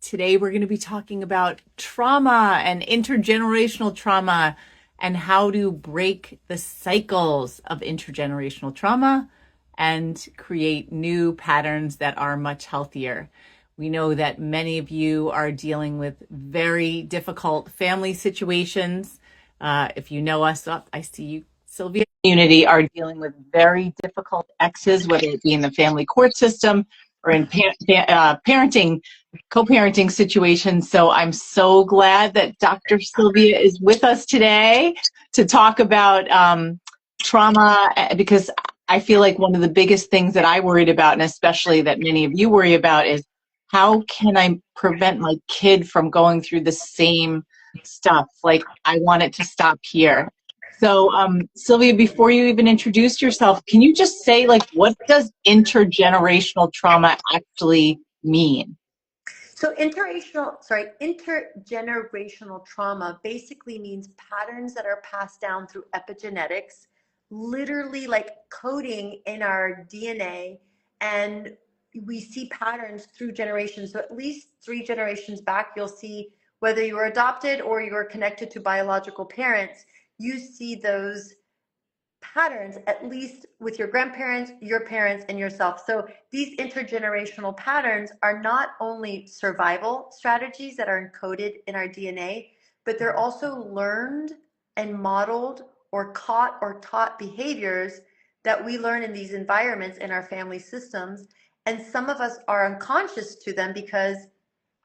Today we're going to be talking about trauma and intergenerational trauma and how to break the cycles of intergenerational trauma and create new patterns that are much healthier. We know that many of you are dealing with very difficult family situations. If you know us, I see you, Sylvia, community are dealing with very difficult exes, whether it be in the family court system or in parenting, co-parenting situations. So I'm so glad that Dr. Sylvia is with us today to talk about trauma, because I feel like one of the biggest things that I worried about, and especially that many of you worry about, is how can I prevent my kid from going through the same stuff? Like, I want it to stop here. So, Sylvia, before you even introduce yourself, can you just say, like, what does intergenerational trauma actually mean? So intergenerational trauma basically means patterns that are passed down through epigenetics, literally like coding in our DNA, and we see patterns through generations. So at least 3 generations back, you'll see, whether you were adopted or you were connected to biological parents, you see those patterns, at least with your grandparents, your parents, and yourself. So these intergenerational patterns are not only survival strategies that are encoded in our DNA, but they're also learned and modeled or caught or taught behaviors that we learn in these environments in our family systems. And some of us are unconscious to them because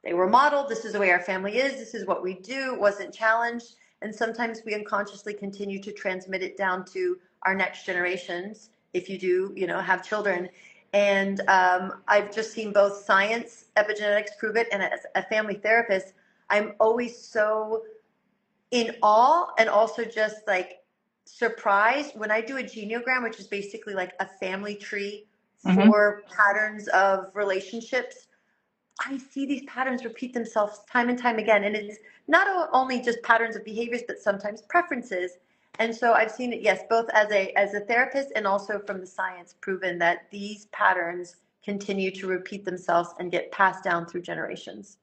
they were modeled. This is the way our family is. This is what we do. It wasn't challenged. And sometimes we unconsciously continue to transmit it down to our next generations, if you do, have children. And I've just seen both science, epigenetics prove it, and as a family therapist, I'm always so in awe and also just like surprised when I do a genealogram, which is basically like a family tree for patterns of relationships. I see these patterns repeat themselves time and time again. And it's not only just patterns of behaviors, but sometimes preferences. And so I've seen it, yes, both as a therapist and also from the science, proven that these patterns continue to repeat themselves and get passed down through generations.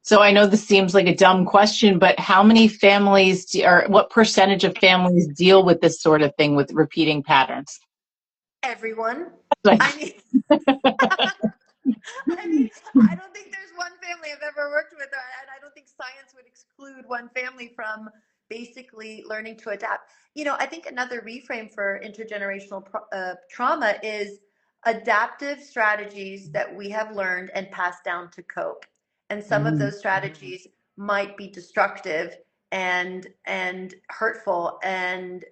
So I know this seems like a dumb question, but how many families or what percentage of families deal with this sort of thing, with repeating patterns? Everyone. Like, I mean, I don't think there's one family I've ever worked with, and I don't think science would exclude one family from basically learning to adapt. I think another reframe for intergenerational trauma is adaptive strategies that we have learned and passed down to cope. And some of those strategies might be destructive and hurtful, and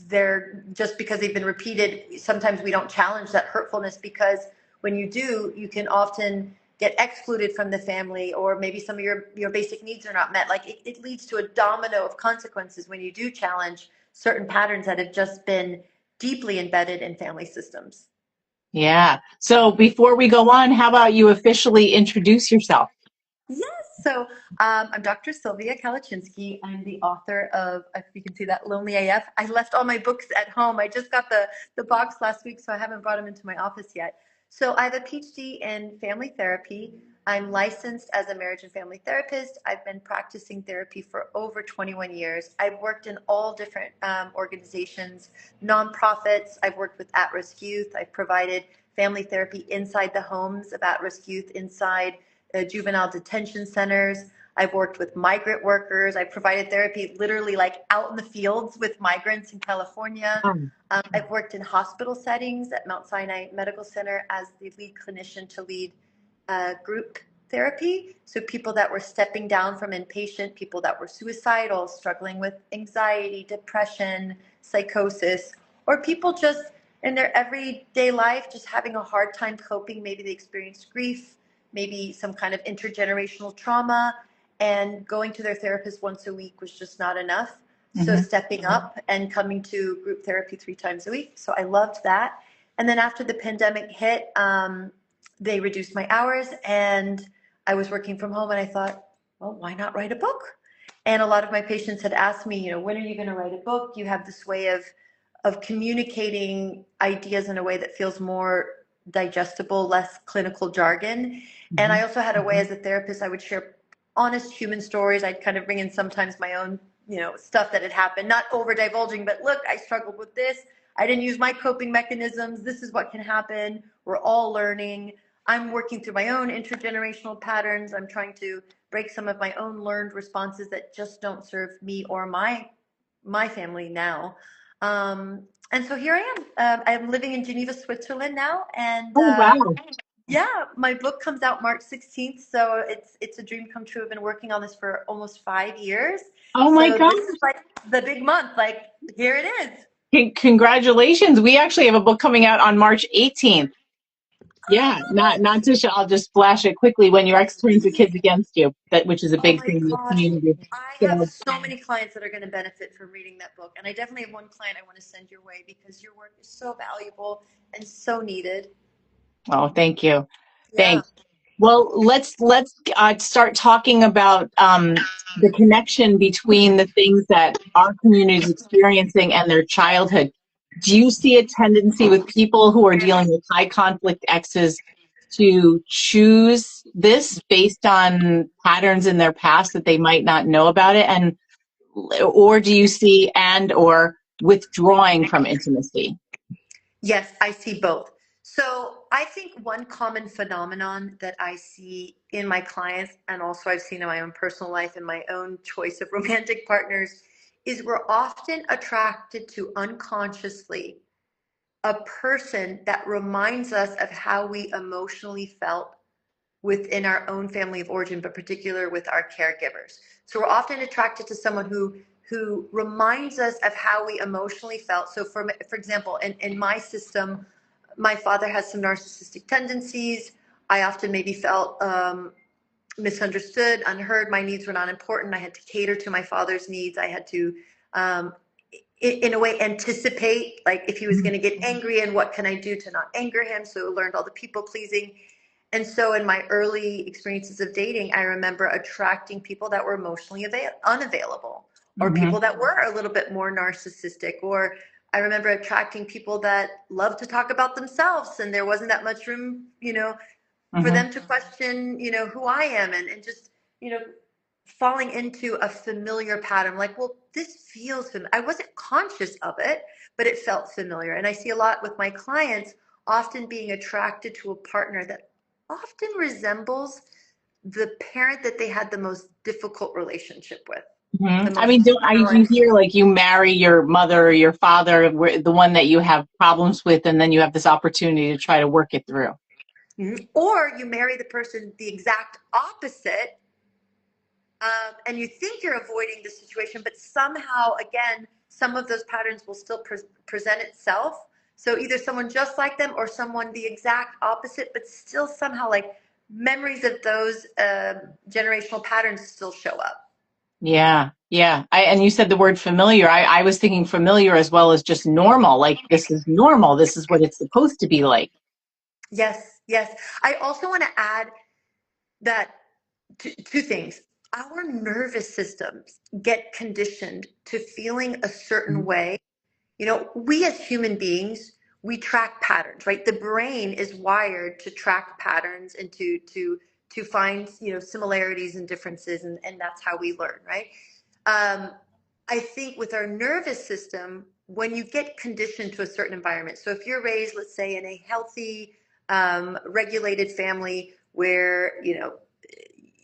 they're just because they've been repeated. Sometimes we don't challenge that hurtfulness, because when you do, you can often get excluded from the family, or maybe some of your basic needs are not met. Like it leads to a domino of consequences when you do challenge certain patterns that have just been deeply embedded in family systems. yeah. So before we go on, how about you officially introduce yourself? Yes. So I'm Dr. Sylvia Kalachinsky. I'm the author of, if you can see that, Lonely AF. I left all my books at home. I just got the box last week, so I haven't brought them into my office yet. So I have a PhD in family therapy. I'm licensed as a marriage and family therapist. I've been practicing therapy for over 21 years. I've worked in all different organizations, nonprofits. I've worked with at-risk youth. I've provided family therapy inside the homes of at-risk youth, inside juvenile detention centers. I've worked with migrant workers. I've provided therapy literally like out in the fields with migrants in California. I've worked in hospital settings at Mount Sinai Medical Center as the lead clinician to lead group therapy. So people that were stepping down from inpatient, people that were suicidal, struggling with anxiety, depression, psychosis, or people just in their everyday life just having a hard time coping. Maybe they experienced grief, maybe some kind of intergenerational trauma, and going to their therapist once a week was just not enough. So stepping up and coming to group therapy 3 times a week. So I loved that. And then after the pandemic hit, they reduced my hours, and I was working from home, and I thought, well, why not write a book? And a lot of my patients had asked me, when are you going to write a book? You have this way of communicating ideas in a way that feels more digestible, less clinical jargon. And I also had a way as a therapist, I would share honest human stories. I'd kind of bring in sometimes my own, stuff that had happened, not over divulging, but look, I struggled with this. I didn't use my coping mechanisms. This is what can happen. We're all learning. I'm working through my own intergenerational patterns. I'm trying to break some of my own learned responses that just don't serve me or my family now. And so here I am. I'm living in Geneva, Switzerland now, and Oh, wow. yeah, my book comes out March 16th. So it's a dream come true. I've been working on this for almost 5 years. Oh my So gosh. this is like the big month. Like here it is. Congratulations. We actually have a book coming out on March 18th. Yeah, not to I'll just flash it quickly. When your ex turns the kids against you, which is a Oh big my thing in the gosh. community. I have So, so many clients that are going to benefit from reading that book. And I definitely have one client I want to send your way because your work is so valuable and so needed. oh, thank you. Yeah. Thanks. Well, let's start talking about the connection between the things that our community is experiencing and their childhood. Do you see a tendency with people who are dealing with high conflict exes to choose this based on patterns in their past that they might not know about it, and or do you see or withdrawing from intimacy? Yes, I see both. So I think one common phenomenon that I see in my clients, and also I've seen in my own personal life and my own choice of romantic partners, is we're often attracted to unconsciously a person that reminds us of how we emotionally felt within our own family of origin, but particular with our caregivers. So we're often attracted to someone who reminds us of how we emotionally felt. So for example, in my system, my father has some narcissistic tendencies. I often maybe felt misunderstood, unheard. My needs were not important. I had to cater to my father's needs. I had to, um, in a way, anticipate like if he was going to get angry and what can I do to not anger him. So I learned all the people pleasing. And so in my early experiences of dating, I remember attracting people that were emotionally unavailable, or Mm-hmm. people that were a little bit more narcissistic, or I remember attracting people that loved to talk about themselves and there wasn't that much room, for Mm-hmm. them to question, who I am, and just, you know, falling into a familiar pattern. Like, well, this feels familiar. I wasn't conscious of it, but it felt familiar. And I see a lot with my clients often being attracted to a partner that often resembles the parent that they had the most difficult relationship with, the Mm-hmm. I most mean, you challenged. hear like you marry your mother or your father, the one that you have problems with, and then you have this opportunity to try to work it through. Mhm. Or you marry the person the exact opposite, and you think you're avoiding the situation, but somehow, again, some of those patterns will still present itself. So either someone just like them or someone the exact opposite, but still somehow like memories of those generational patterns still show up. Yeah, yeah. And you said the word familiar. I was thinking familiar as well as just normal. Like this is normal. This is what it's supposed to be like. Yes, yes. I also want to add that two things. Our nervous systems get conditioned to feeling a certain way. We as human beings, we track patterns, right? The brain is wired to track patterns and to find, similarities and differences, and that's how we learn, right? Um, I think with our nervous system, when you get conditioned to a certain environment, so if you're raised, let's say, in a healthy, regulated family where,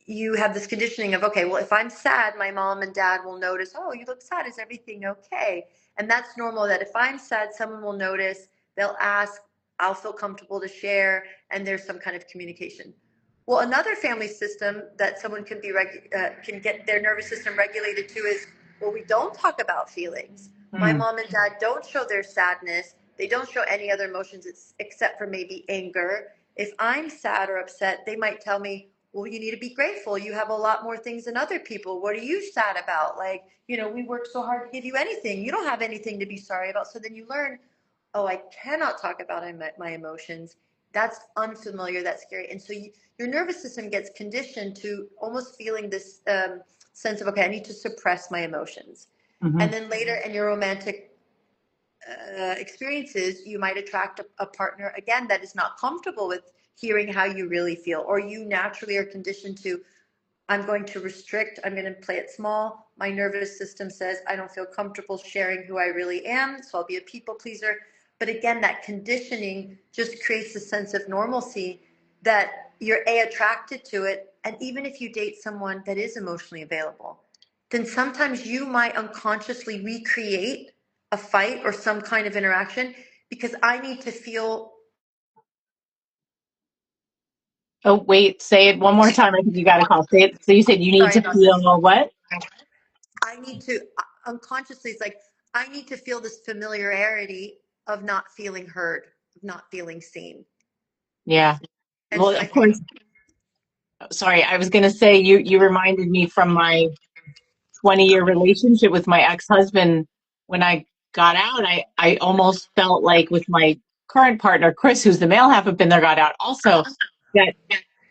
you have this conditioning of, okay, well, if I'm sad, my mom and dad will notice, oh, you look sad. Is everything okay? And that's normal that if I'm sad, someone will notice, they'll ask, I'll feel comfortable to share, and there's some kind of communication. Well, another family system that someone can get their nervous system regulated to is, well, we don't talk about feelings. My Hmm. mom and dad don't show their sadness. They don't show any other emotions except for maybe anger. If I'm sad or upset, they might tell me, well, you need to be grateful. You have a lot more things than other people. What are you sad about? Like, we worked so hard to give you anything. You don't have anything to be sorry about. So then you learn, oh, I cannot talk about my emotions. That's unfamiliar. That's scary. And so your nervous system gets conditioned to almost feeling this sense of, okay, I need to suppress my emotions. Hmm. And then later in your romantic experiences, you might attract a partner again that is not comfortable with hearing how you really feel, or you naturally are conditioned to, I'm going to restrict, I'm going to play it small. My nervous system says I don't feel comfortable sharing who I really am, so I'll be a people pleaser. But again, that conditioning just creates a sense of normalcy that you're attracted to it. And even if you date someone that is emotionally available, then sometimes you might unconsciously recreate a fight or some kind of interaction because I need to feel. Oh, wait, say it one more time. I think you got a call. Say it. So you said you need Sorry to about this. feel what? I need to unconsciously, it's like, I need to feel this familiarity of not feeling heard, of not feeling seen. Yeah. And Well, so I of think, course. Sorry, I was going to say you reminded me from my 20-year relationship with my ex-husband. When I got out, I almost felt like with my current partner, Chris, who's the male half of Been There, Got Out, also that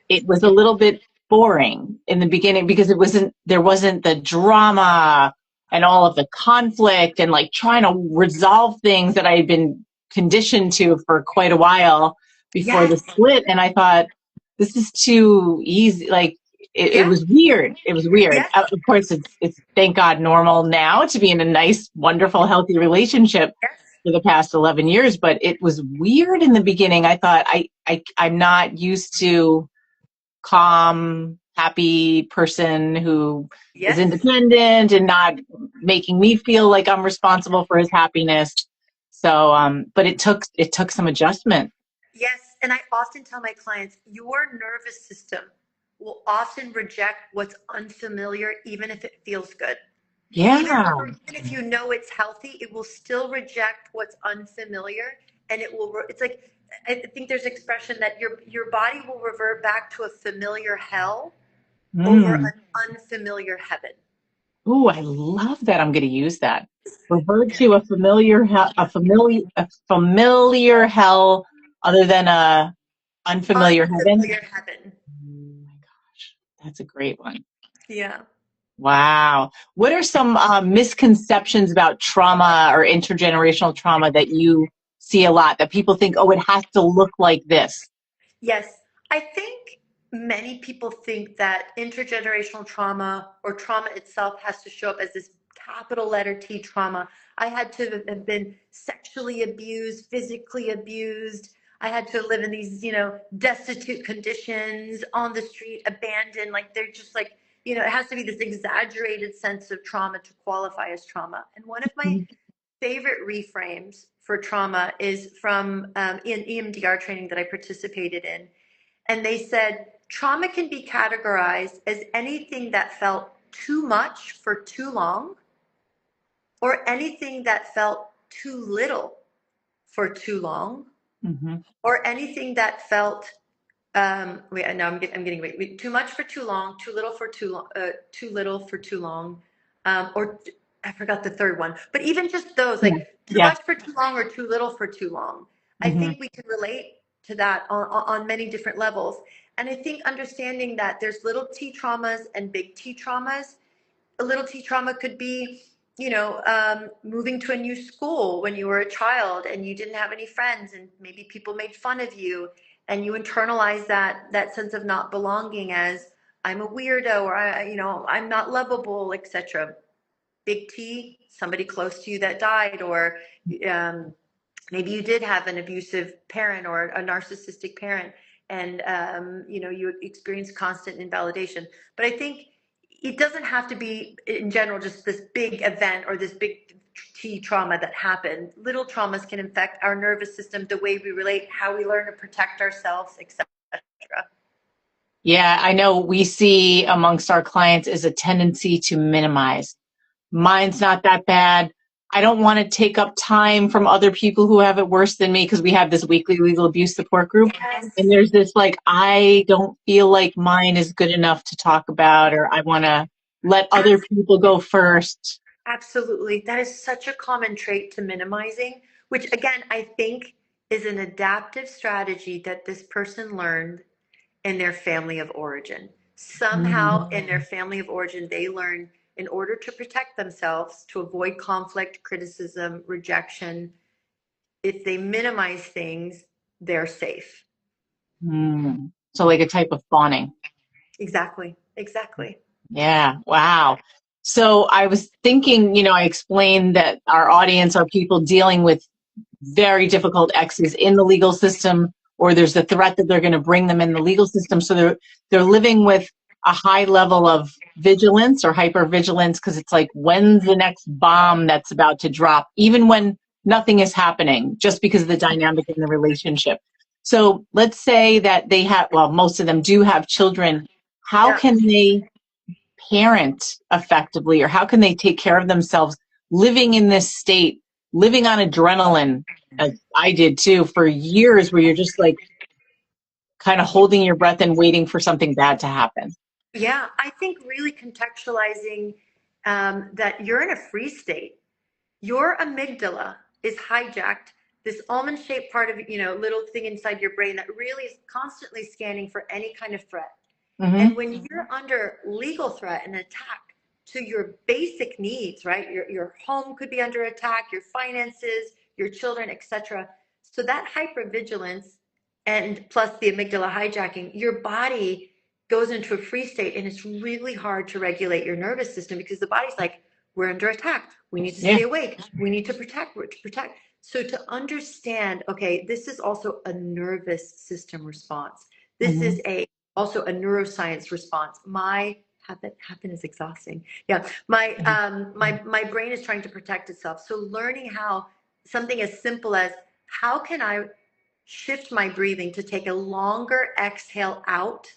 it was a little bit boring in the beginning because there wasn't the drama and all of the conflict and like trying to resolve things that I had been conditioned to for quite a while before the yes, split. And I thought, this is too easy. Like it yeah, was weird. It was weird. yes, Of course, it's thank God normal now to be in a nice, wonderful, healthy relationship yes, for the past 11 years, but it was weird in the beginning. I thought I'm not used to calm, happy person who is yes, independent and not making me feel like I'm responsible for his happiness. So, but it took some adjustment. yes. And I often tell my clients, your nervous system will often reject what's unfamiliar, even if it feels good. Yeah. Even if you know it's healthy, it will still reject what's unfamiliar, and it will. It's like, I think there's expression that your body will revert back to a familiar hell over Mm. an unfamiliar heaven. Ooh, I love that. I'm going to use that. Revert to a familiar, a familiar hell, other than a unfamiliar heaven. Unfamiliar heaven. Oh my gosh, that's a great one. Yeah. Wow. What are some misconceptions about trauma or intergenerational trauma that you see a lot that people think, oh, it has to look like this? Yes. I think many people think that intergenerational trauma or trauma itself has to show up as this capital letter T trauma. I had to have been sexually abused, physically abused. I had to live in these, destitute conditions on the street, abandoned. Like they're just like, it has to be this exaggerated sense of trauma to qualify as trauma. And one of my favorite reframes for trauma is from in EMDR training that I participated in. And they said, trauma can be categorized as anything that felt too much for too long, or anything that felt too little for too long, Mm-hmm. or anything that felt wait, now I'm getting wait, too much for too long, too little for too long, too little for too long, or I forgot the third one. But even just those, Yeah. like too Yeah. much for too long or too little for too long, I Mm-hmm. think we can relate to that on many different levels. And I think understanding that there's little T traumas and big T traumas. A little T trauma could be, moving to a new school when you were a child and you didn't have any friends, and maybe people made fun of you, and you internalize that sense of not belonging as, I'm a weirdo, or I'm not lovable, etc. Big T, somebody close to you that died, or um, maybe you did have an abusive parent or a narcissistic parent, and you experience constant invalidation. But I think it doesn't have to be in general just this big event or this big T trauma that happened. Little traumas can affect our nervous system, the way we relate, how we learn to protect ourselves, etc. Yeah, I know we see amongst our clients is a tendency to minimize. Mine's not that bad. I don't want to take up time from other people who have it worse than me because we have this weekly legal abuse support group. And Yes. there's this like, I don't feel like mine is good enough to talk about, or I want to let other people go first. Absolutely. That is such a common trait to minimizing, which again, I think is an adaptive strategy that this person learned in their family of origin. Somehow in their family of origin, they learn in order to protect themselves, to avoid conflict, criticism, rejection. If they minimize things, they're safe. So like a type of fawning. Exactly. Exactly. Yeah. Wow. So I was thinking, I explained that our audience are people dealing with very difficult exes in the legal system, or there's the threat that they're going to bring them in the legal system. So they're living with a high level of vigilance or hypervigilance, because it's like, when's the next bomb that's about to drop, even when nothing is happening, just because of the dynamic in the relationship. So let's say that they have, well, most of them do have children. How Yeah. can they parent effectively, or how can they take care of themselves living in this state, living on adrenaline, as I did too, for years, where you're just like kind of holding your breath and waiting for something bad to happen? Yeah. I think really contextualizing that you're in a freeze state. Your amygdala is hijacked, this almond shaped part of, little thing inside your brain that really is constantly scanning for any kind of threat. And Mm-hmm. when you're under legal threat and attack to your basic needs, right? Your home could be under attack, your finances, your children, etc. So that hypervigilance and plus the amygdala hijacking, your body goes into a freeze state, and it's really hard to regulate your nervous system because the body's like, we're under attack. We need to Yeah. stay awake. We need to protect. We're to protect. So to understand, okay, this is also a nervous system response. This Mm-hmm. is also a neuroscience response. My happen is exhausting. Yeah, my brain is trying to protect itself. So learning how something as simple as how can I shift my breathing to take a longer exhale out,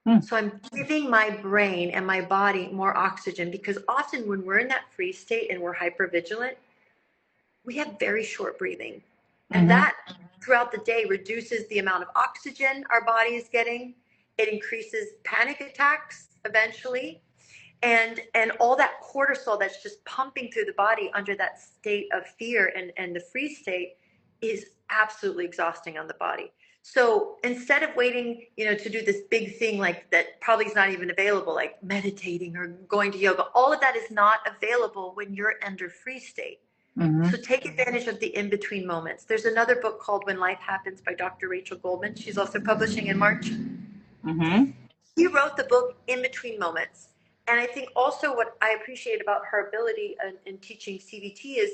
Mm-hmm. so I'm giving my brain and my body more oxygen, because often when we're in that freeze state and we're hypervigilant, we have very short breathing. And Mm-hmm. that throughout the day reduces the amount of oxygen our body is getting. It increases panic attacks eventually. And all that cortisol that's just pumping through the body under that state of fear and the freeze state is absolutely exhausting on the body. So instead of waiting, to do this big thing like that probably is not even available, like meditating or going to yoga, all of that is not available when you're under freeze state. Mm-hmm. So take advantage of the in-between moments. There's another book called When Life Happens by Dr. Rachel Goldman. She's also publishing in March. Mm-hmm. He wrote the book In Between Moments. And I think also what I appreciate about her ability in teaching CBT is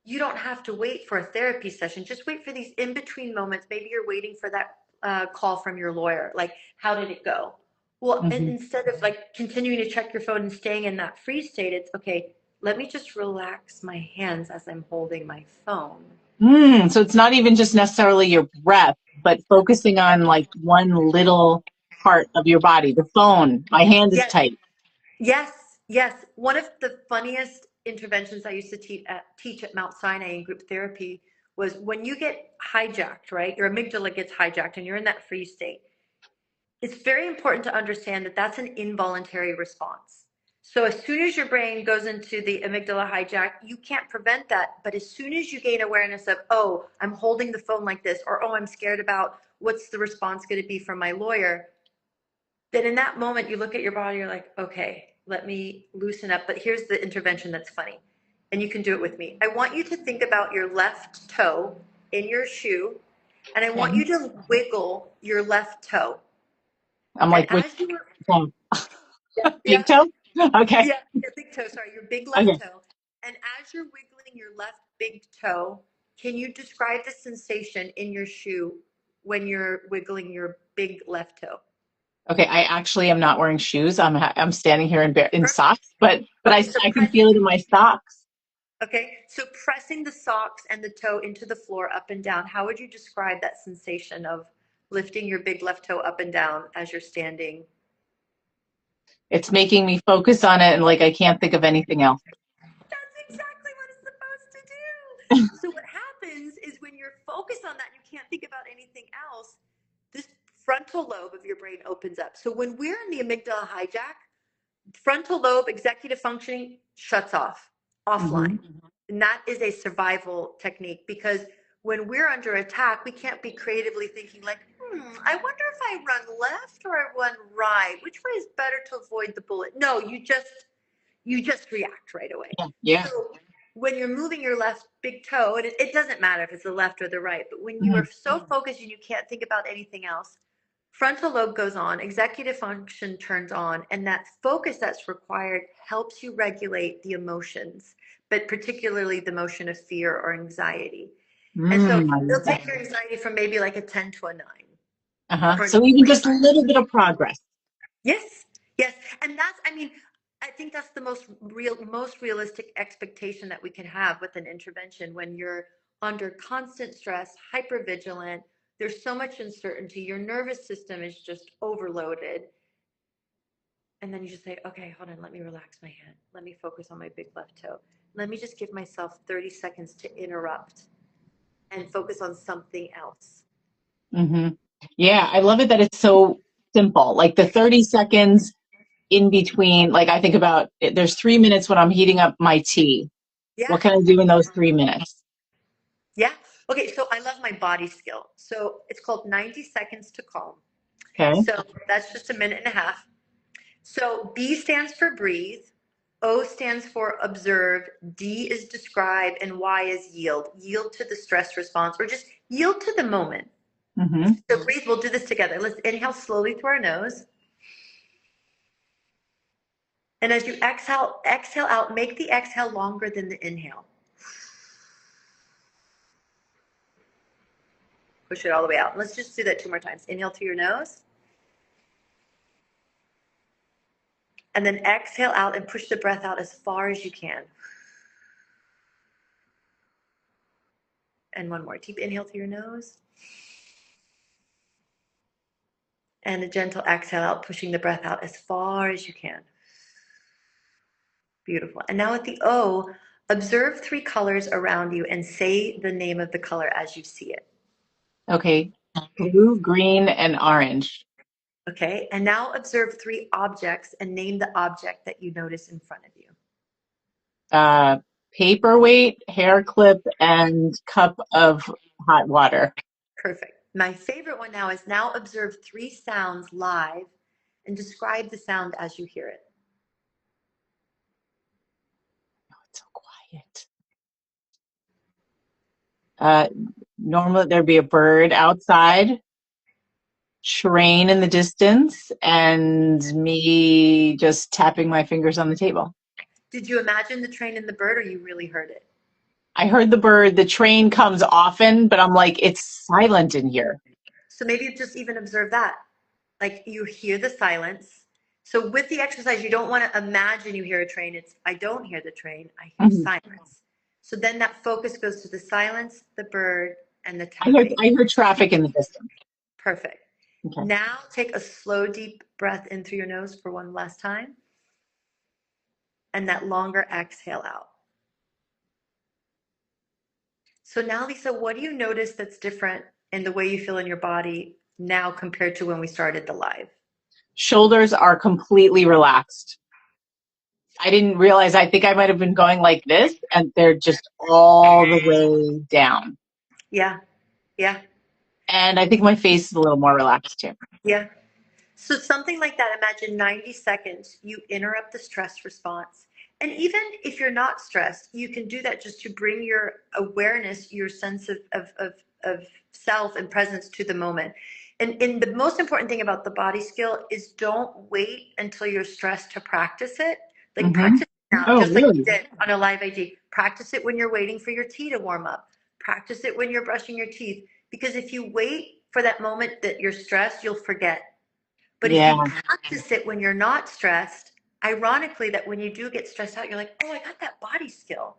you don't have to wait for a therapy session. Just wait for these in between moments. Maybe you're waiting for that call from your lawyer. Like, how did it go? Well, and Mm-hmm. instead of like continuing to check your phone and staying in that freeze state, it's okay, let me just relax my hands as I'm holding my phone. So it's not even just necessarily your breath, but focusing on like one little part of your body. The phone, my hand is Yes, tight. yes, yes. One of the funniest interventions I used to teach at Mount Sinai in group therapy was when you get hijacked, right? Your amygdala gets hijacked and you're in that freeze state. It's very important to understand that that's an involuntary response. So as soon as your brain goes into the amygdala hijack, you can't prevent that. But as soon as you gain awareness of, oh, I'm holding the phone like this, or oh, I'm scared about what's the response going to be from my lawyer, then in that moment, you look at your body, you're like, okay, let me loosen up. But here's the intervention that's funny. And you can do it with me. I want you to think about your left toe in your shoe, and I want Okay. you to wiggle your left toe. I'm And like, which as you were, toe? yeah, Big yeah, toe? Okay. yeah, your big toe, sorry, your big left Okay. toe. And as you're wiggling your left big toe, can you describe the sensation in your shoe when you're wiggling your big left toe? Okay. I actually am not wearing shoes. I'm standing here in Perfect. socks, but Okay, so I can feel it in my socks. pressing the socks and the toe into the floor up and down. How would you describe that sensation of lifting your big left toe up and down as you're standing? It's making me focus on it, and like I can't think of anything else. That's exactly what it's supposed to do. So what happens is when you're focused on that, and you can't think about anything else, this frontal lobe of your brain opens up. So when we're in the amygdala hijack, frontal lobe executive functioning shuts off, offline. Hmm. And that is a survival technique, because when we're under attack, we can't be creatively thinking like, I wonder if I run left or I run right. Which way is better to avoid the bullet? No, you just you just react right away. Yeah. So when you're moving your left big toe, and it doesn't matter if it's the left or the right, but when you Mhm. are so focused and you can't think about anything else, frontal lobe goes on, executive function turns on, and that focus that's required helps you regulate the emotions, but particularly the emotion of fear or anxiety. And so I it'll love that. take your anxiety from maybe like a 10 to a 9. Or So even just a 45. little bit of progress. Yes, yes. And that's, I mean, I think that's the most realistic expectation that we can have with an intervention when you're under constant stress, hypervigilant, there's so much uncertainty, your nervous system is just overloaded. And then you just say, okay, hold on, let me relax my hand. Let me focus on my big left toe. Let me just give myself 30 seconds to interrupt and focus on something else. hmm Yeah, I love it that it's so simple. Like the 30 seconds in between, like I think about it, there's 3 minutes when I'm heating up my tea. Yeah. What can I do in those 3 minutes? Yeah. Okay. So I love my body skill. So it's called 90 seconds to calm. Okay. So that's just a minute and a half. So B stands for breathe. O stands for observe. D is describe. And Y is yield. Yield to the stress response or just yield to the moment. hmm So breathe. We'll do this together. Let's inhale slowly through our nose. And as you exhale, exhale out, make the exhale longer than the inhale. Push it all the way out. Let's just do that 2 more times. Inhale through your nose. And then exhale out and push the breath out as far as you can. And one more. Deep inhale through your nose. And a gentle exhale out, pushing the breath out as far as you can. Beautiful. And now at the O, observe 3 colors around you and say the name of the color as you see it. Okay. Blue, green, and orange. Okay. And now observe 3 objects and name the object that you notice in front of you. Uh, Paperweight, hair clip, and cup of hot water. Perfect. My favorite one now is now observe 3 sounds live and describe the sound as you hear it. It's so quiet. Normally there'd be a bird outside, train in the distance, and me just tapping my fingers on the table. Did you imagine the train and the bird or you really heard it? I heard the bird. The train comes often, but I'm like, it's silent in here. So maybe just even observe that. Like you hear the silence. So with the exercise, you don't want to imagine you hear a train. It's, I don't hear the train, I hear Mhm. silence. So then that focus goes to the silence, the bird, and the I heard, tapping. I heard traffic in the distance. Perfect. Okay. Now take a slow, deep breath in through your nose for one last time. And that longer exhale out. So now, Lisa, what do you notice that's different in the way you feel in your body now compared to when we started the live? Shoulders are completely relaxed. I didn't realize, I think I might have been going like this, and they're just all the way down. Yeah, yeah, And I think my face is a little more relaxed too. yeah. So something like that, imagine 90 seconds, you interrupt the stress response. And even if you're not stressed, you can do that just to bring your awareness, your sense of self and presence to the moment. And the most important thing about the body skill is don't wait until you're stressed to practice it. Like Mm-hmm. practice it now, Oh, just like you really? did on a live IG. Practice it when you're waiting for your tea to warm up. Practice it when you're brushing your teeth. Because if you wait for that moment that you're stressed, you'll forget. But if Yeah, you practice it when you're not stressed, ironically, that when you do get stressed out, you're like, oh, I got that body skill.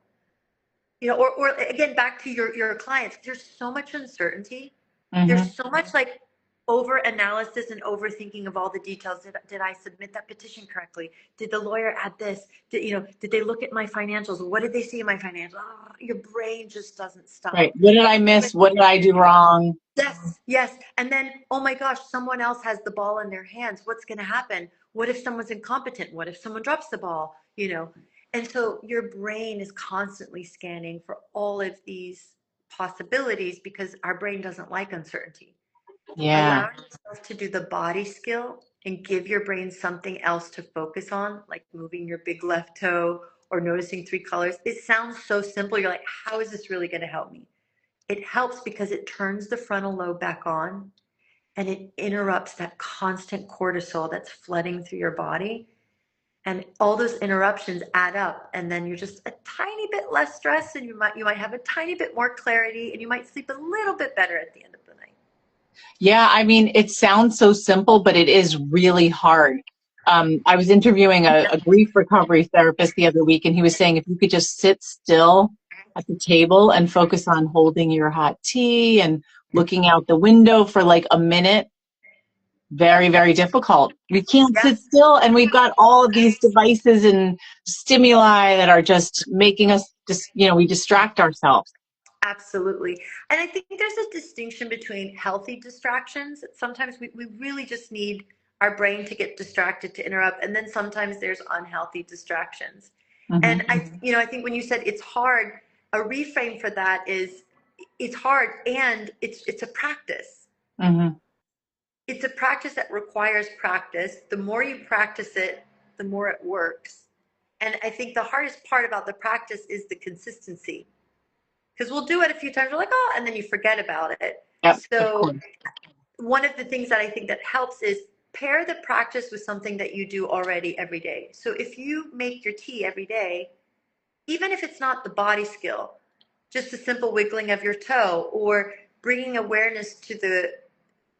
You know, or again, back to your clients, there's so much uncertainty. hmm There's so much like over analysis and overthinking of all the details. Did I submit that petition correctly? Did the lawyer add this? Did they look at my financials? What did they see in my financials? Oh, your brain just doesn't right. stop. What did I miss? What did I do wrong? Yes, yes. And then, oh my gosh, someone else has the ball in their hands. What's going to happen? What if someone's incompetent? What if someone drops the ball? You know? And so your brain is constantly scanning for all of these possibilities because our brain doesn't like uncertainty. Yeah. Allowing yourself to do the body skill and give your brain something else to focus on, like moving your big left toe or noticing three colors. It sounds so simple. You're like, how is this really going to help me? It helps because it turns the frontal lobe back on and it interrupts that constant cortisol that's flooding through your body. And all those interruptions add up, and then you're just a tiny bit less stressed, and you might have a tiny bit more clarity, and you might sleep a little bit better at the end of the night. Yeah, I mean, it sounds so simple, but it is really hard. I was interviewing a grief recovery therapist the other week, and he was saying if you could just sit still at the table and focus on holding your hot tea and looking out the window for like a minute, very, very difficult. We can't sit Yes, still, and we've got all of these devices and stimuli that are just making us just, we distract ourselves. absolutely. And I think there's a distinction between healthy distractions. Sometimes we really just need our brain to get distracted to interrupt, and then sometimes there's unhealthy distractions. Mm-hmm. And I think when you said it's hard, a reframe for that is it's hard and it's a practice. Mm-hmm. It's a practice that requires practice. The more you practice it, the more it works. And I think the hardest part about the practice is the consistency. Because we'll do it a few times, we're like, oh, and then you forget about it. Yep, of So course. one of the things that I think that helps is pair the practice with something that you do already every day. So if you make your tea every day, even if it's not the body skill, just a simple wiggling of your toe or bringing awareness to the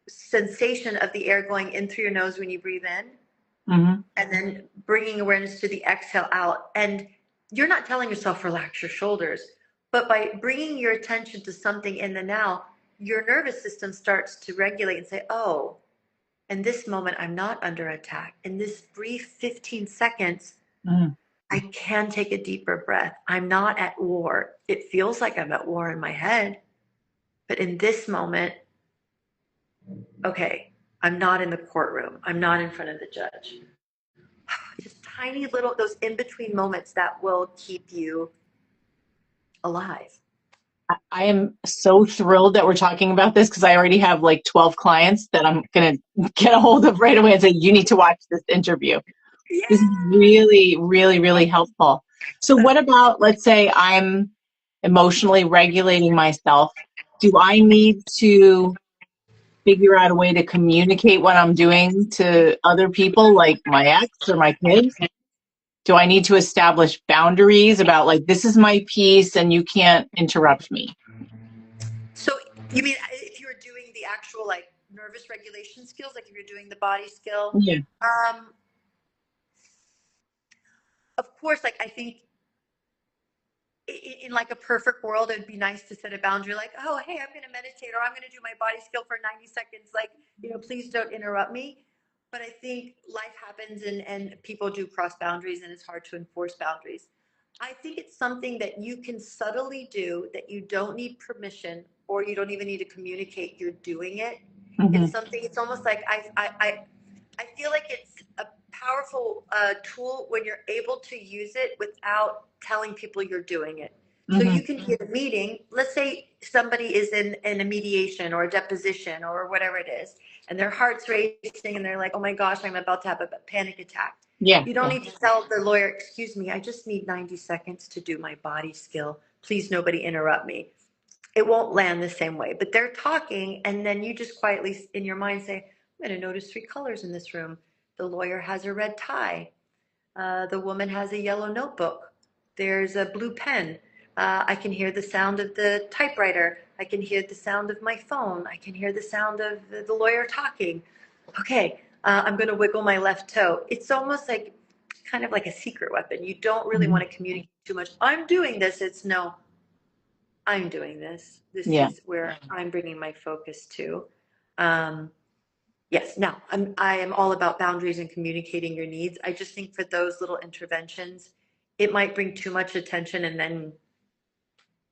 sensation of the air going in through your nose when you breathe in, Mm-hmm. and then bringing awareness to the exhale out. And you're not telling yourself relax your shoulders, but by bringing your attention to something in the now, your nervous system starts to regulate and say, oh, in this moment, I'm not under attack. In this brief 15 seconds, Mm-hmm. I can take a deeper breath. I'm not at war. It feels like I'm at war in my head, but in this moment, okay, I'm not in the courtroom. I'm not in front of the judge. Just tiny little, those in between moments that will keep you alive. I am so thrilled that we're talking about this because I already have like 12 clients that I'm going to get a hold of right away and say, you need to watch this interview. This is Yeah. really, really, really helpful. So what about, let's say I'm emotionally regulating myself. Do I need to figure out a way to communicate what I'm doing to other people, like my ex or my kids? Do I need to establish boundaries about like, this is my piece and you can't interrupt me? So you mean if you're doing the actual like nervous regulation skills, like if you're doing the body skill, Yeah. um, of course, like I think in like a perfect world, it'd be nice to set a boundary like, oh, hey, I'm going to meditate or I'm going to do my body skill for 90 seconds. Like, please don't interrupt me. But I think life happens and people do cross boundaries and it's hard to enforce boundaries. I think it's something that you can subtly do that you don't need permission or you don't even need to communicate you're doing it. Mm-hmm. It's something, it's almost like I feel like it's a powerful tool when you're able to use it without telling people you're doing it. So Mm-hmm. you can be in a meeting. Let's say somebody is in a mediation or a deposition or whatever it is, and their heart's racing and they're like, oh my gosh, I'm about to have a panic attack. Yeah. You don't need to tell the lawyer, excuse me, I just need 90 seconds to do my body skill. Please, nobody interrupt me. It won't land the same way, but they're talking, and then you just quietly in your mind say, I'm going to notice three colors in this room. The lawyer has a red tie. The woman has a yellow notebook. There's a blue pen. I can hear the sound of the typewriter. I can hear the sound of my phone. I can hear the sound of the lawyer talking. Okay, I'm going to wiggle my left toe. It's almost like kind of like a secret weapon. You don't really Mm-hmm. want to communicate too much. I'm doing this. It's no, I'm doing this. This Yeah. is where I'm bringing my focus to. Um, yes, now I am all about boundaries and communicating your needs. I just think for those little interventions, it might bring too much attention and then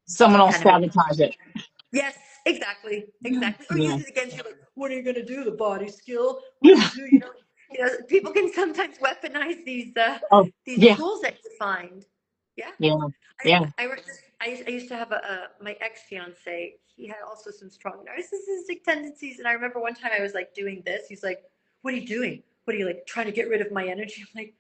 Someone will kind of make, sabotage it. yes, exactly, exactly. Or Yeah. use it against you. Like, what are you going to do? The body skill? What do Yeah. you do? People can sometimes weaponize Oh, these yeah. tools that you find. Yeah. Yeah. I, Yeah. I used to have my ex fiance. He had also some strong narcissistic tendencies, and I remember one time I was like doing this. He's like, "What are you doing? what are you like trying to get rid of my energy? I'm like,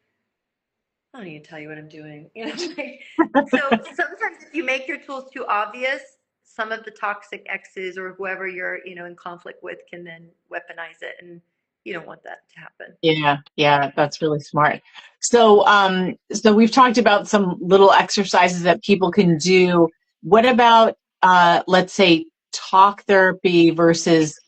I don't even tell you what I'm doing. Like, so sometimes if you make your tools too obvious, some of the toxic exes or whoever you're, in conflict with can then weaponize it. And you don't want that to happen. Yeah, yeah, that's really smart. So, so we've talked about some little exercises that people can do. What about, let's say, talk therapy versus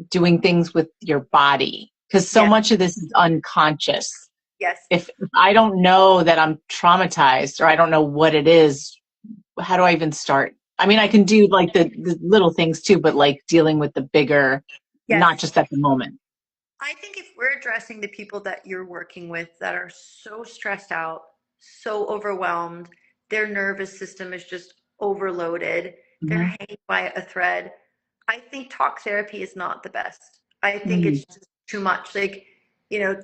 doing things with your body? Because so Yes, much of this is unconscious. yes. If I don't know that I'm traumatized or I don't know what it is, how do I even start? I mean, I can do like the little things too, but like dealing with the bigger, not Yes. just at the moment. I think if we're addressing the people that you're working with that are so stressed out, so overwhelmed, their nervous system is just overloaded, they're Hmm. hanging by a thread, I think talk therapy is not the best. I think Hmm. it's just too much. Like, you know,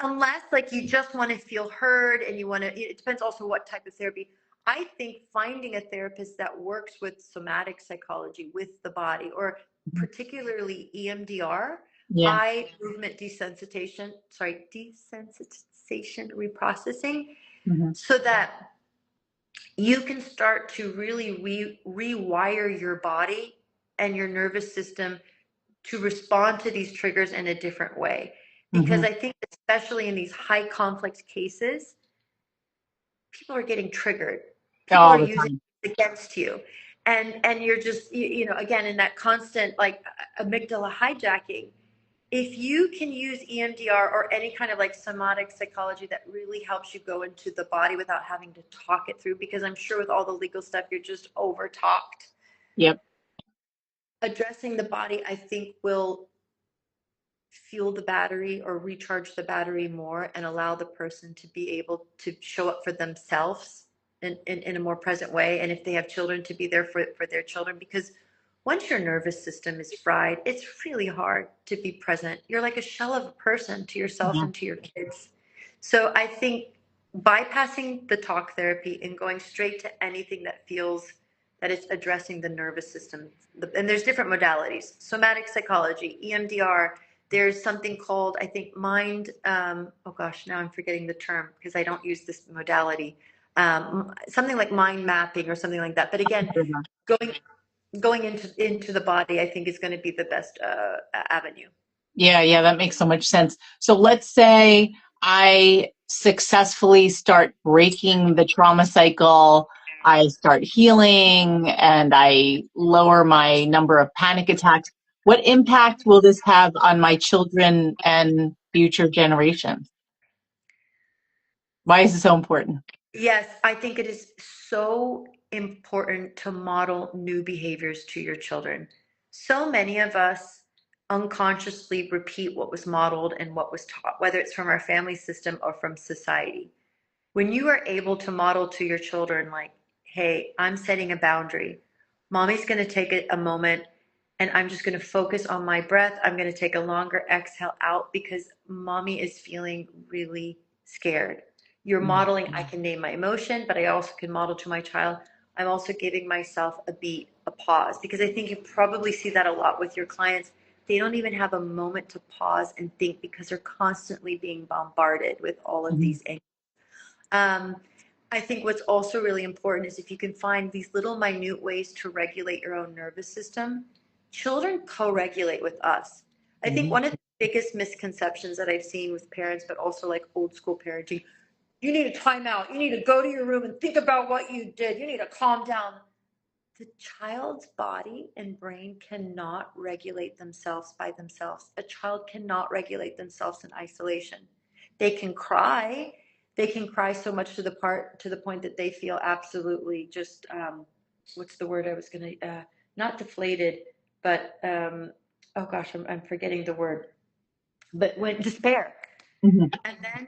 unless like you just want to feel heard and you want to, it depends also what type of therapy. I think finding a therapist that works with somatic psychology, with the body, or particularly EMDR, Yeah. eye movement desensitization, desensitization reprocessing, Hmm. so that you can start to really rewire your body and your nervous system to respond to these triggers in a different way. Because Hmm. I think, especially in these high conflict cases, people are getting triggered. People All are the using time. it against you. And you're just, again, in that constant like amygdala hijacking. If you can use EMDR or any kind of like somatic psychology that really helps you go into the body without having to talk it through, because I'm sure with all the legal stuff, you're just over talked. Yep. Addressing the body, I think, will fuel the battery or recharge the battery more and allow the person to be able to show up for themselves in a more present way. And if they have children, to be there for their children. Because once your nervous system is fried, it's really hard to be present. You're like a shell of a person to yourself Yeah. and to your kids. So I think bypassing the talk therapy and going straight to anything that feels that it's addressing the nervous system. And there's different modalities: somatic psychology, EMDR. There's something called, I think, mind. Oh gosh, now I'm forgetting the term because I don't use this modality. Something like mind mapping or something like that. But again, going going into the body, I think, is going to be the best avenue. Yeah, yeah, that makes so much sense. So let's say I successfully start breaking the trauma cycle, I start healing, and I lower my number of panic attacks. What impact will this have on my children and future generations? Why is it so important? Yes, I think it is so important to model new behaviors to your children. So many of us unconsciously repeat what was modeled and what was taught, whether it's from our family system or from society. When you are able to model to your children, like, hey, I'm setting a boundary. Mommy's going to take a moment and I'm just going to focus on my breath. I'm going to take a longer exhale out because mommy is feeling really scared. You're modeling, I can name my emotion, but I also can model to my child. I'm also giving myself a beat, a pause, because I think you probably see that a lot with your clients. They don't even have a moment to pause and think because they're constantly being bombarded with all of Mhm. these. um, I think what's also really important is if you can find these little minute ways to regulate your own nervous system. Children co-regulate with us. I think Mhm. one of the biggest misconceptions that I've seen with parents, but also like old school parenting, you need a timeout. You need to go to your room and think about what you did. You need to calm down. The child's body and brain cannot regulate themselves by themselves. A child cannot regulate themselves in isolation. They can cry. They can cry so much to the point that they feel absolutely just what's the word I was gonna not deflated, but oh gosh, I'm forgetting the word. But when despair, Mhm.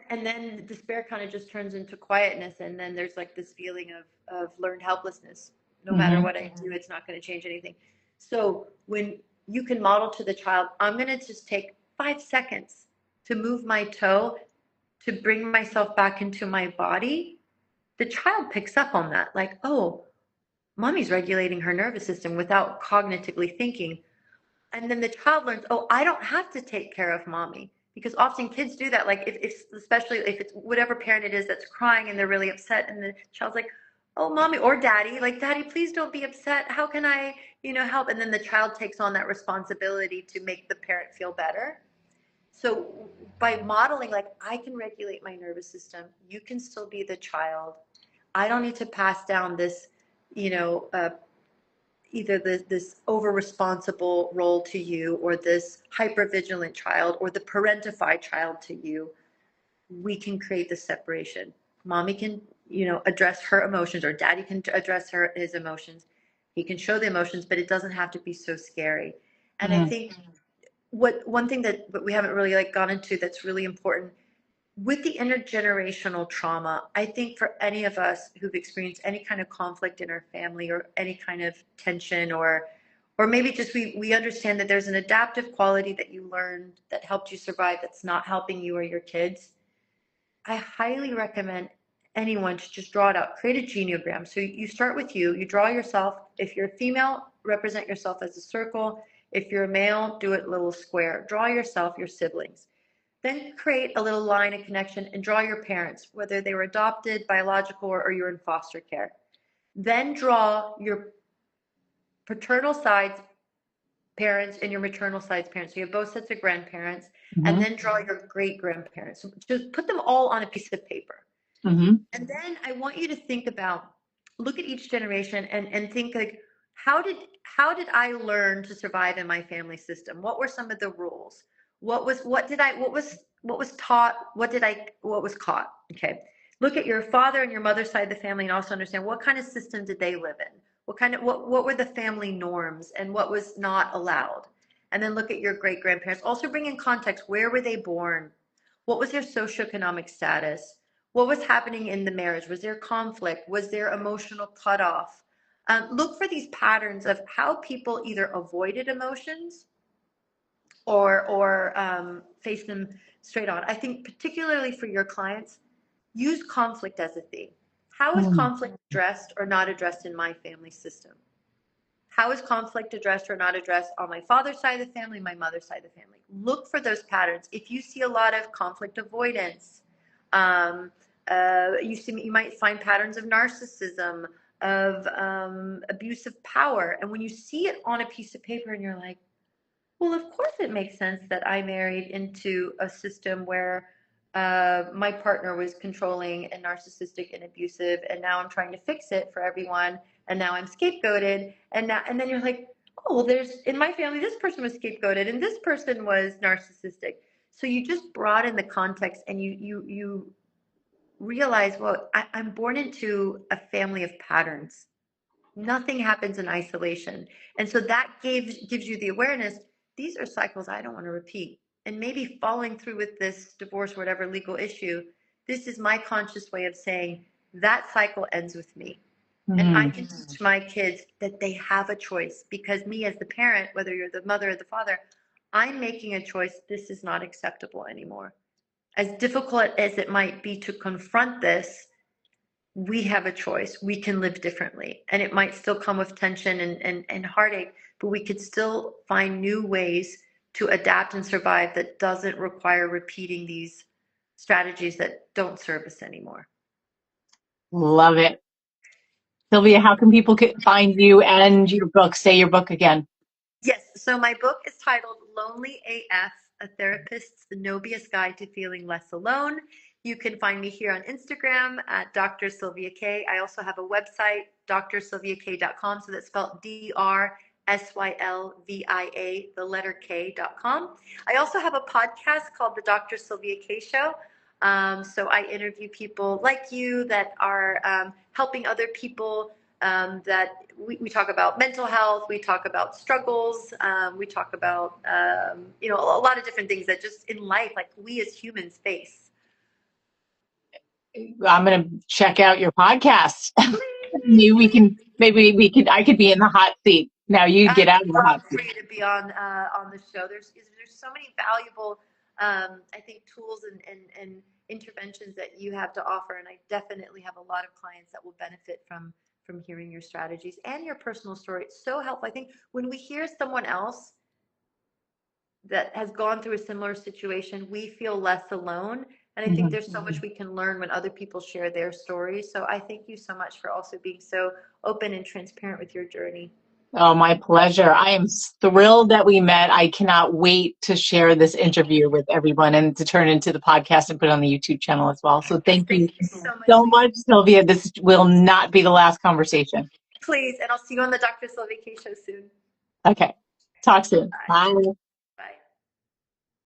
and then despair kind of just turns into quietness, and then there's like this feeling of learned helplessness. No matter Mhm. what I do, it's not going to change anything. So when you can model to the child, I'm going to just take 5 seconds to move my toe, to bring myself back into my body. The child picks up on that, like, oh, mommy's regulating her nervous system without cognitively thinking. And then the child learns, oh, I don't have to take care of mommy Because often kids do that. Like if especially if it's whatever parent it is that's crying and they're really upset, and the child's like, "Oh, mommy or daddy, like daddy, please don't be upset. How can I, help?" And then the child takes on that responsibility to make the parent feel better. So by modeling, like, I can regulate my nervous system, you can still be the child. I don't need to pass down this, you know, uh, either this over responsible role to you, or this hyper vigilant child, or the parentified child to you. We can create the separation. Mommy can, address her emotions, or daddy can address his emotions. He can show the emotions, but it doesn't have to be so scary. And I think one thing that we haven't really like gone into that's really important with the intergenerational trauma, I think for any of us who've experienced any kind of conflict in our family, or any kind of tension, or maybe just we understand that there's an adaptive quality that you learned that helped you survive that's not helping you or your kids. I highly recommend anyone to just draw it out, create a genogram. So you start with you draw yourself. If you're a female, represent yourself as a circle. If you're a male, do it a little square. Draw yourself, your siblings. Then create a little line of connection and draw your parents, whether they were adopted, biological, or you're in foster care. Then draw your paternal side's parents and your maternal side's parents. So you have both sets of grandparents, and then draw your great grandparents. So just put them all on a piece of paper. And then I want you to think about, look at each generation and think like, how did I learn to survive in my family system? What were some of the rules? What was taught? What was caught? Okay. Look at your father and your mother's side of the family, and also understand what kind of system did they live in? What were the family norms, and what was not allowed? And then look at your great grandparents. Also bring in context. Where were they born? What was their socioeconomic status? What was happening in the marriage? Was there conflict? Was there emotional cutoff? Look for these patterns of how people either avoided emotions, or face them straight on. I think particularly for your clients, use conflict as a theme. How is conflict addressed or not addressed in my family system? How is conflict addressed or not addressed on my father's side of the family, my mother's side of the family? Look for those patterns. If you see a lot of conflict avoidance, you might find patterns of narcissism, of abuse of power. And when you see it on a piece of paper and you're like, well, of course it makes sense that I married into a system where my partner was controlling and narcissistic and abusive, and now I'm trying to fix it for everyone, and now I'm scapegoated, and then you're like, oh, well, there's in my family this person was scapegoated and this person was narcissistic. So you just broaden the context, and you realize, well, I'm born into a family of patterns. Nothing happens in isolation. And so that gives you the awareness, these are cycles I don't want to repeat. And maybe following through with this divorce, whatever legal issue, this is my conscious way of saying that cycle ends with me. And I can teach my kids that they have a choice, because me as the parent, whether you're the mother or the father, I'm making a choice. This is not acceptable anymore. As difficult as it might be to confront this, we have a choice. We can live differently. And it might still come with tension and heartache, but we could still find new ways to adapt and survive that doesn't require repeating these strategies that don't serve us anymore. Love it. Sylvia, how can people find you and your book? Say your book again. Yes. So my book is titled Lonely AF, A Therapist's Nobiest Guide to Feeling Less Alone. You can find me here on Instagram at Dr. Sylvia K. I also have a website, drsylviak.com. So that's spelled DRSYLVIA, the letter K.com. I also have a podcast called The Dr. Sylvia K Show. So I interview people like you that are helping other people, that we talk about mental health, we talk about struggles, we talk about, a lot of different things that just in life, like we as humans face. I'm going to check out your podcast. maybe I could be in the hot seat. Now you get out of the hot seat. I'd love for you to be on the show. There's so many valuable, I think, tools and interventions that you have to offer, and I definitely have a lot of clients that will benefit from hearing your strategies and your personal story. It's so helpful. I think when we hear someone else that has gone through a similar situation, we feel less alone. And I think Mhm. there's so much we can learn when other people share their stories. So I thank you so much for also being so open and transparent with your journey. Oh, my pleasure. I am thrilled that we met. I cannot wait to share this interview with everyone and to turn into the podcast and put it on the YouTube channel as well. So thank you Thank you so much. so much, Sylvia. This will not be the last conversation. Please, and I'll see you on the Dr. Sylvia K show soon. Okay. Talk soon. Bye. Bye.